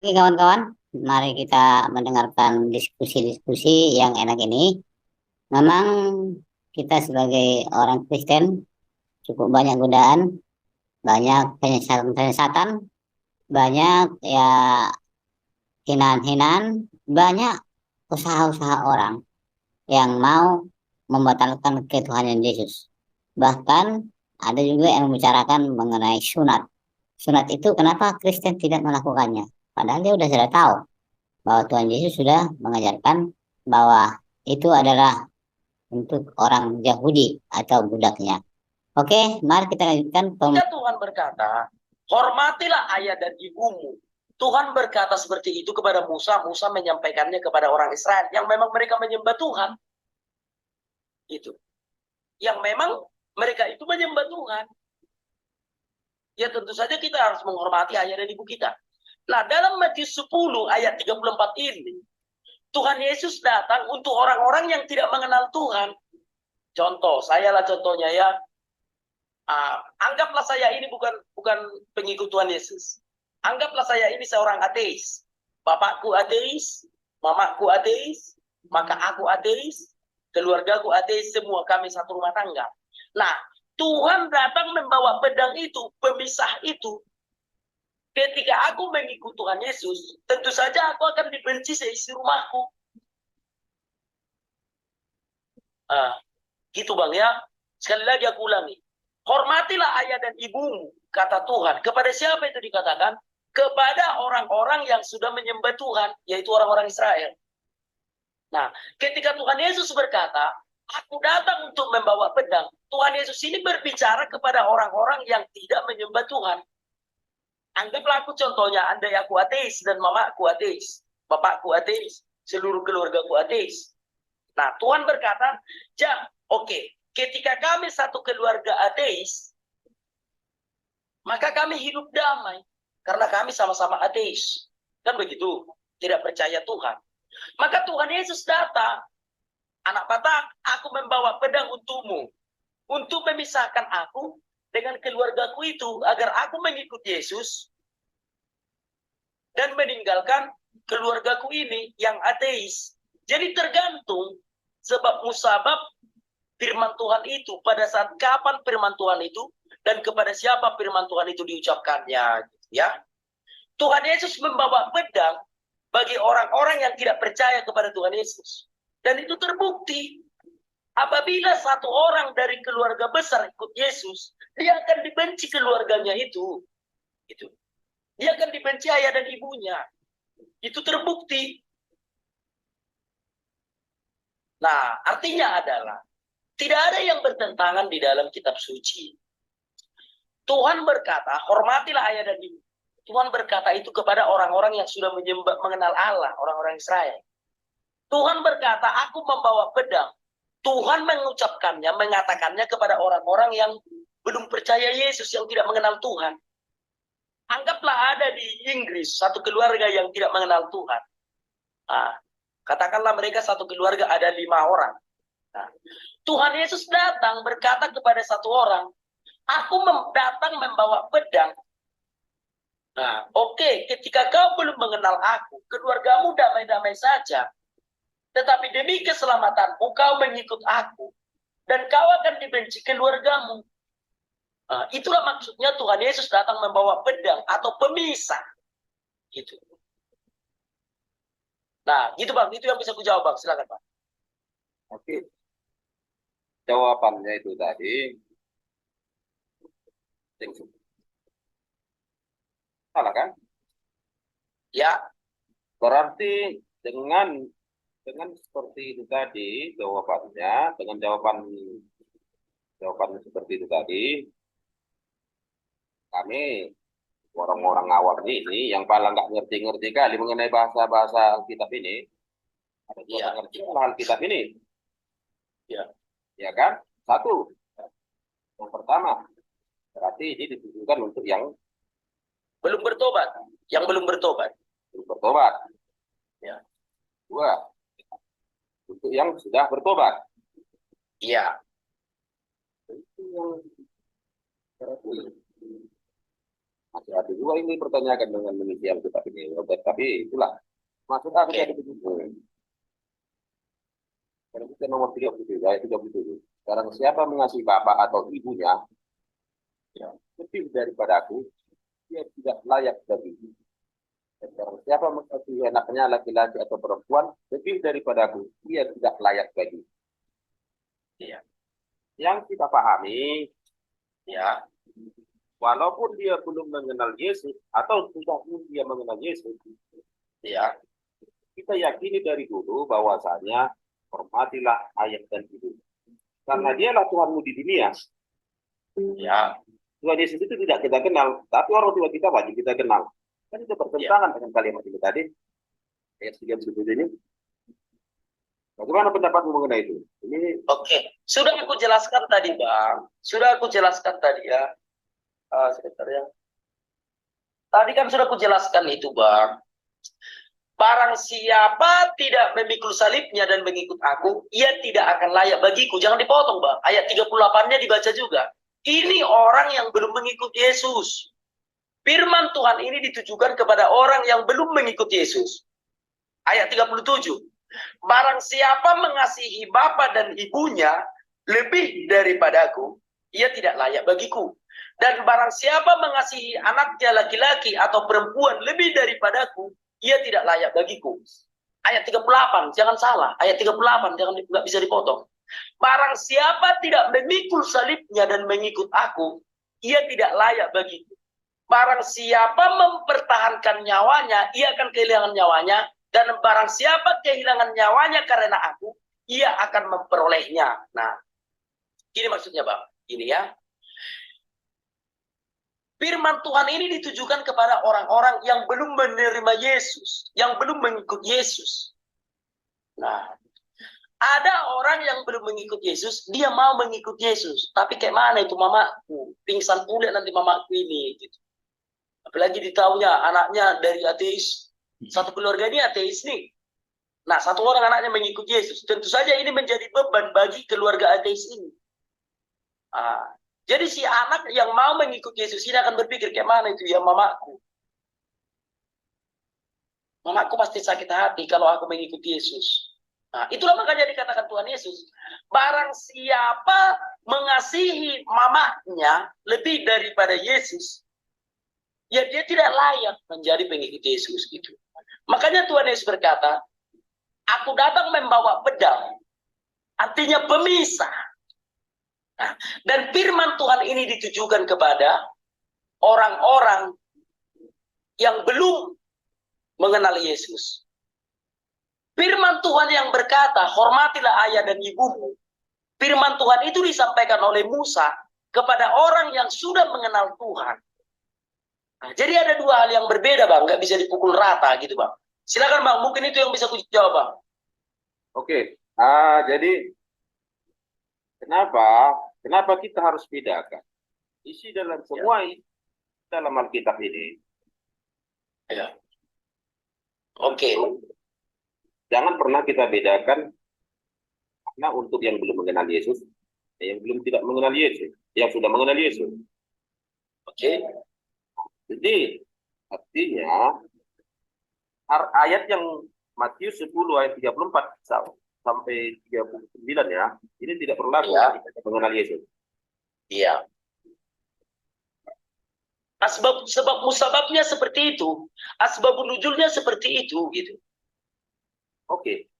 Oke kawan-kawan, mari kita mendengarkan diskusi-diskusi yang enak ini. Memang kita sebagai orang Kristen cukup banyak godaan, banyak penyesatan-penyesatan, banyak ya hinaan-hinaan, banyak usaha-usaha orang yang mau membatalkan ketuhanan Yesus. Bahkan ada juga yang membicarakan mengenai sunat. Sunat itu kenapa Kristen tidak melakukannya? Padahal dia sudah tahu bahwa Tuhan Yesus sudah mengajarkan bahwa itu adalah untuk orang Yahudi atau budaknya. Oke, mari kita lanjutkan. Tuhan berkata, hormatilah ayah dan ibumu. Tuhan berkata seperti itu kepada Musa. Musa menyampaikannya kepada orang Israel yang memang mereka menyembah Tuhan. Itu. Yang memang mereka itu menyembah Tuhan. Ya tentu saja kita harus menghormati ayah dan ibu kita. Nah, dalam Matius 10 ayat 34 ini, Tuhan Yesus datang untuk orang-orang yang tidak mengenal Tuhan. Contoh, saya lah contohnya ya. Anggaplah saya ini bukan pengikut Tuhan Yesus. Anggaplah saya ini seorang ateis. Bapakku ateis, mamaku ateis, maka aku ateis, keluargaku ateis, semua kami satu rumah tangga. Nah, Tuhan datang membawa pedang itu, pemisah itu. Ketika aku mengikut Tuhan Yesus, tentu saja aku akan dibenci seisi rumahku. Gitu Bang ya. Sekali lagi aku ulangi. Hormatilah ayah dan ibumu, kata Tuhan. Kepada siapa itu dikatakan? Kepada orang-orang yang sudah menyembah Tuhan, yaitu orang-orang Israel. Nah, ketika Tuhan Yesus berkata, aku datang untuk membawa pedang, Tuhan Yesus ini berbicara kepada orang-orang yang tidak menyembah Tuhan. Anggaplah aku contohnya, andai aku ateis dan mamaku ateis, bapakku ateis, seluruh keluargaku ateis. Nah, Tuhan berkata, oke, ketika kami satu keluarga ateis, maka kami hidup damai. Karena kami sama-sama ateis. Kan begitu, tidak percaya Tuhan. Maka Tuhan Yesus datang, anak Batak, aku membawa pedang untukmu. Untuk memisahkan aku dengan keluargaku itu, agar aku mengikut Yesus, dan meninggalkan keluargaku ini yang ateis. Jadi tergantung sebab musabab firman Tuhan itu, pada saat kapan firman Tuhan itu, dan kepada siapa firman Tuhan itu diucapkannya. Ya, Tuhan Yesus membawa pedang bagi orang-orang yang tidak percaya kepada Tuhan Yesus. Dan itu terbukti. Apabila satu orang dari keluarga besar ikut Yesus, dia akan dibenci keluarganya itu. Dia akan dibenci ayah dan ibunya. Itu terbukti. Nah, artinya adalah tidak ada yang bertentangan di dalam kitab suci. Tuhan berkata, hormatilah ayah dan ibu. Tuhan berkata itu kepada orang-orang yang sudah mengenal Allah, orang-orang Israel. Tuhan berkata, aku membawa pedang. Tuhan mengucapkannya, mengatakannya kepada orang-orang yang belum percaya Yesus, yang tidak mengenal Tuhan. Anggaplah ada di Inggris satu keluarga yang tidak mengenal Tuhan. Katakanlah mereka satu keluarga ada 5 orang. Tuhan Yesus datang berkata kepada satu orang, aku datang membawa pedang. Oke, ketika kau belum mengenal aku, keluargamu damai-damai saja. Tetapi demi keselamatanmu, kau mengikut aku. Dan kau akan dibenci keluargamu. Itulah maksudnya Tuhan Yesus datang membawa pedang atau pemisah. Gitu. Nah, gitu Bang. Itu yang bisa aku jawab Bang. Silakan Bang. Oke. Jawabannya itu tadi. Salah kan? Ya. Berarti dengan seperti itu tadi jawabannya, dengan jawaban seperti itu tadi, kami orang-orang awam ini yang paling nggak ngerti-ngerti kali mengenai bahasa kitab ini, ada juga ngerti hal kitab ini, ya kan? Satu, yang pertama, berarti ini ditujukan untuk yang belum bertobat, ya. Dua, untuk yang sudah bertobat. Iya. Ada juga ini pertanyakan dengan demikian kita ini, tapi itulah maksud aku tadi begitu. Karena kita nomor 37, ayat 37. Sekarang siapa mengasihi bapak atau ibunya, ya, lebih daripada aku, dia tidak layak bagiku. Dan barang siapa mengasihi anaknya laki-laki atau perempuan lebih daripada aku, dia tidak layak bagi. Iya. Yang kita pahami, Ya. walaupun dia belum mengenal Yesus atau sudah dia mengenal Yesus, Ya. kita yakini dari dulu bahwasanya hormatilah ayah dan ibu. Karena dialah Tuhanmu di dunia. Ya. Tuhan Yesus itu tidak kita kenal, tapi orang tua kita wajib kita kenal. Kan itu bertentangan dengan kalimat ini tadi. Ayat 37 ini. Bagaimana pendapatmu mengenai itu? Ini Oke. Sudah aku jelaskan tadi, Bang. Sudah aku jelaskan tadi ya. Sebentar ya. Tadi kan sudah aku jelaskan itu, Bang. Barang siapa tidak memikul salibnya dan mengikut aku, ia tidak akan layak bagiku. Jangan dipotong, Bang. Ayat 38-nya dibaca juga. Ini orang yang belum mengikut Yesus. Firman Tuhan ini ditujukan kepada orang yang belum mengikut Yesus. Ayat 37. Barang siapa mengasihi bapa dan ibunya lebih daripadaku, ia tidak layak bagiku. Dan barang siapa mengasihi anaknya laki-laki atau perempuan lebih daripadaku, ia tidak layak bagiku. Ayat 38, jangan salah. Ayat 38, nggak bisa dipotong. Barang siapa tidak memikul salibnya dan mengikut aku, ia tidak layak bagiku. Barang siapa mempertahankan nyawanya, ia akan kehilangan nyawanya. Dan barang siapa kehilangan nyawanya karena aku, ia akan memperolehnya. Nah, ini maksudnya, Bang. Ini ya. Firman Tuhan ini ditujukan kepada orang-orang yang belum menerima Yesus, yang belum mengikut Yesus. Nah, ada orang yang belum mengikut Yesus, dia mau mengikut Yesus, tapi kayak mana itu mamaku, pingsan pula nanti mamaku ini, gitu. Apalagi ditahunya anaknya dari ateis, satu keluarga ini ateis nih. Nah, satu orang anaknya mengikut Yesus, tentu saja ini menjadi beban bagi keluarga ateis ini. Jadi si anak yang mau mengikut Yesus ini akan berpikir, kayak mana itu ya mamaku. Mamaku pasti sakit hati kalau aku mengikuti Yesus. Nah, itulah makanya dikatakan Tuhan Yesus. Barang siapa mengasihi mamanya lebih daripada Yesus, ya dia tidak layak menjadi pengikut Yesus gitu. Makanya Tuhan Yesus berkata, aku datang membawa pedang, artinya pemisah. Nah, dan firman Tuhan ini ditujukan kepada orang-orang yang belum mengenal Yesus. Firman Tuhan yang berkata, hormatilah ayah dan ibumu. Firman Tuhan itu disampaikan oleh Musa kepada orang yang sudah mengenal Tuhan. Nah, jadi ada dua hal yang berbeda, Bang. Nggak bisa dipukul rata gitu, Bang. Silakan, Bang. Mungkin itu yang bisa aku jawab, Bang. oke. Jadi kenapa kita harus bedakan? Isi dalam semua dalam Alkitab ini. Ya. Oke. Jangan pernah kita bedakan karena untuk yang belum mengenal Yesus, yang belum tidak mengenal Yesus, yang sudah mengenal Yesus. Oke. Jadi artinya ayat yang Matius 10 ayat 34 sampai 39 ya, ini tidak berlaku kita mengenal Yesus. Iya. Sebab musababnya seperti itu, asbabun nuzulnya seperti itu gitu. Oke.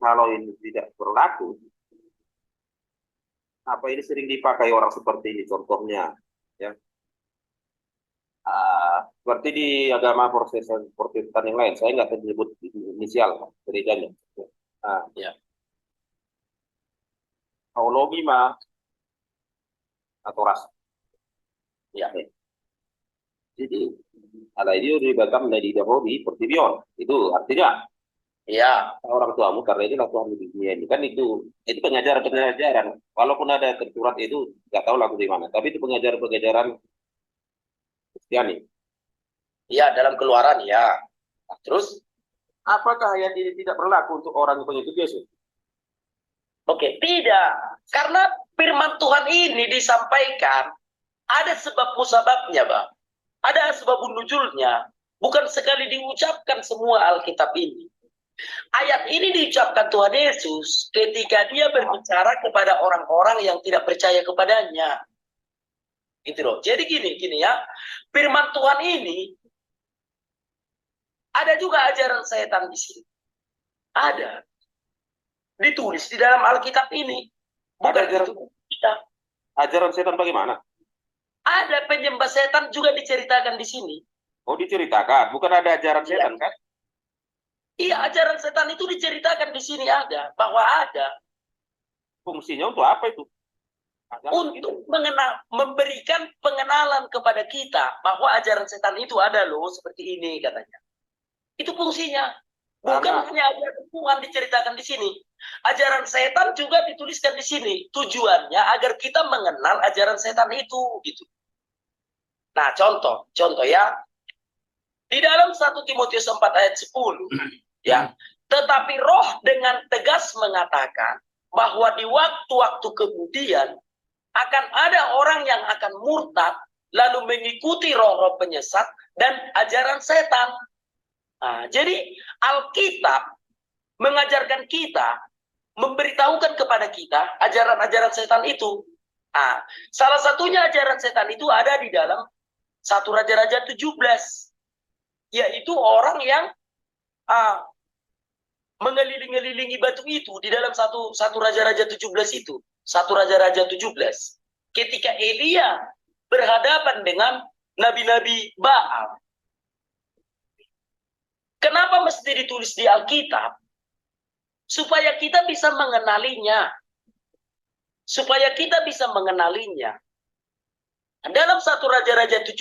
Kalau ini tidak berlaku, apa ini sering dipakai orang seperti ini contohnya, ya. Seperti di agama Protestan yang lain, saya nggak menyebut inisial gerejanya. Ya. Teologi mah atau ras. Ya. Jadi ada ini diberikan dari Daudi pertibion. Itu artinya ya orang tuamu karena ini Tuhan di dunia ini kan itu pengajaran. Walaupun ada tersurat itu nggak tahu lagu di mana, tapi itu pengajaran Kristiani. Iya, dalam Keluaran ya. Nah, terus apakah ayat ini tidak berlaku untuk orang pengikut Yesus? Oke, tidak. Karena firman Tuhan ini disampaikan Ada sebab musababnya, Bang. Ada sebab nuzulnya. Bukan sekali diucapkan semua Alkitab ini. Ayat ini diucapkan Tuhan Yesus ketika dia berbicara kepada orang-orang yang tidak percaya kepadanya. Gitu loh. Jadi gini ya. Firman Tuhan ini ada juga ajaran setan di sini. Ada. Ditulis di dalam Alkitab ini. Bukan ajaran kita. Ajaran setan bagaimana? Ada penyembah setan juga diceritakan di sini. Oh, diceritakan. Bukan ada ajaran setan, kan? Iya, ajaran setan itu diceritakan di sini ada. Bahwa ada. Fungsinya untuk apa itu? Untuk memberikan pengenalan kepada kita bahwa ajaran setan itu ada loh, seperti ini katanya. Itu fungsinya. Bukan hanya ajaran Tuhan diceritakan di sini. Ajaran setan juga dituliskan di sini. Tujuannya agar kita mengenal ajaran setan itu, gitu. Nah, contoh ya. Di dalam 1 Timotius 4 ayat 10, ya. Tetapi Roh dengan tegas mengatakan bahwa di waktu-waktu kemudian akan ada orang yang akan murtad lalu mengikuti roh-roh penyesat dan ajaran setan. Nah, jadi Alkitab mengajarkan kita, memberitahukan kepada kita ajaran-ajaran setan itu. Nah, salah satunya ajaran setan itu ada di dalam 1 Raja-Raja 17. Yaitu orang yang mengelilingi batu itu di dalam satu Raja-Raja 17 itu. 1 Raja-Raja 17. Ketika Elia berhadapan dengan nabi-nabi Baal. Kenapa mesti ditulis di Alkitab? Supaya kita bisa mengenalinya. Supaya kita bisa mengenalinya. Dalam 1 Raja-Raja 17,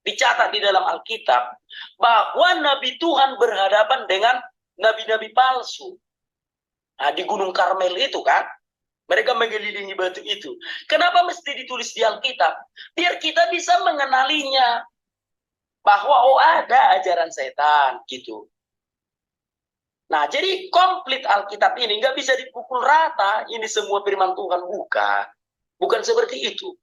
dicatat di dalam Alkitab, bahwa Nabi Tuhan berhadapan dengan nabi-nabi palsu. Nah, di Gunung Karmel itu kan, mereka mengelilingi batu itu. Kenapa mesti ditulis di Alkitab? Biar kita bisa mengenalinya. Bahwa ada ajaran setan, gitu. Nah, jadi komplit Alkitab ini nggak bisa dipukul rata, ini semua firman Tuhan, bukan. Bukan seperti itu.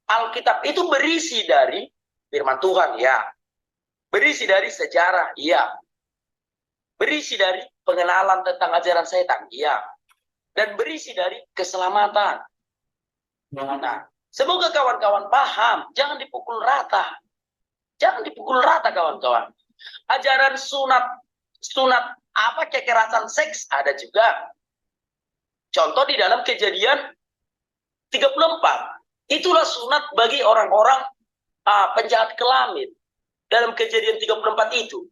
Alkitab itu berisi dari firman Tuhan, ya. Berisi dari sejarah, ya. Berisi dari pengenalan tentang ajaran setan, ya. Dan berisi dari keselamatan. Nah, semoga kawan-kawan paham, jangan dipukul rata. Jangan dipukul rata, kawan-kawan. Ajaran sunat apa kekerasan seks ada juga. Contoh di dalam Kejadian 34. Itulah sunat bagi orang-orang penjahat kelamin. Dalam Kejadian 34 itu.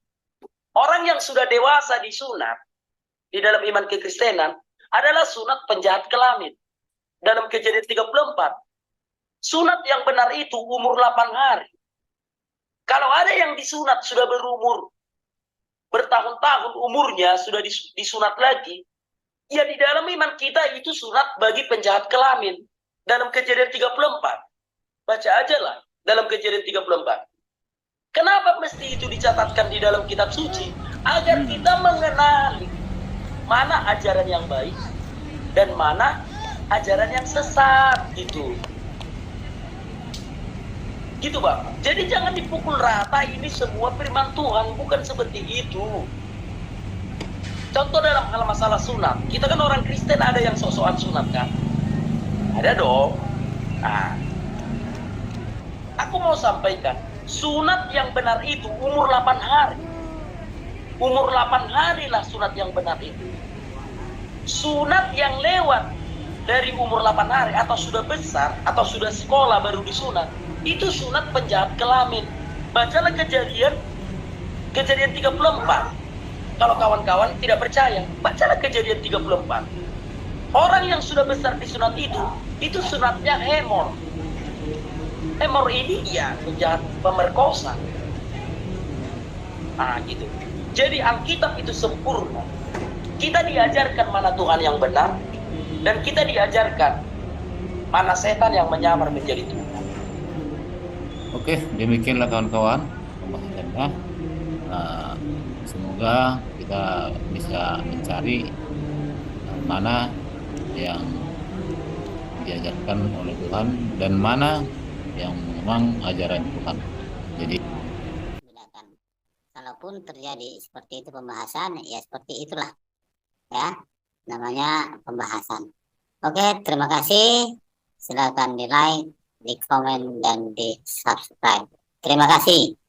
Orang yang sudah dewasa disunat di dalam iman kekristenan adalah sunat penjahat kelamin. Dalam Kejadian 34. Sunat yang benar itu umur 8 hari. Kalau ada yang disunat sudah berumur bertahun-tahun umurnya sudah disunat lagi, ya di dalam iman kita itu sunat bagi penjahat kelamin. Dalam Kejadian 34. Baca aja lah dalam Kejadian 34. Kenapa mesti itu dicatatkan di dalam kitab suci? Agar kita mengenali mana ajaran yang baik dan mana ajaran yang sesat, gitu. Gitu, Bang. Jadi jangan dipukul rata, ini semua firman Tuhan, bukan seperti itu. Contoh dalam hal masalah sunat. Kita kan orang Kristen ada yang sok-sokan sunat kan? Ada dong. Nah, aku mau sampaikan, sunat yang benar itu umur 8 hari. Umur 8 hari lah sunat yang benar itu. Sunat yang lewat dari umur 8 hari atau sudah besar atau sudah sekolah baru disunat, itu sunat penjahat kelamin. Bacalah Kejadian 34. Kalau kawan-kawan tidak percaya, bacalah Kejadian 34. Orang yang sudah besar disunat itu sunatnya hemor. Hemor ini ya penjahat pemerkosa. Nah, gitu. Jadi Alkitab itu sempurna. Kita diajarkan mana Tuhan yang benar, dan kita diajarkan mana setan yang menyamar menjadi Tuhan. Oke, demikianlah kawan-kawan pembahasannya. Semoga kita bisa mencari mana yang diajarkan oleh Tuhan dan mana yang memang ajaran Tuhan. Jadi bedakan. Kalaupun terjadi seperti itu pembahasan, ya seperti itulah ya, namanya pembahasan. Oke, terima kasih. Silakan di like, di komen, dan di subscribe. Terima kasih.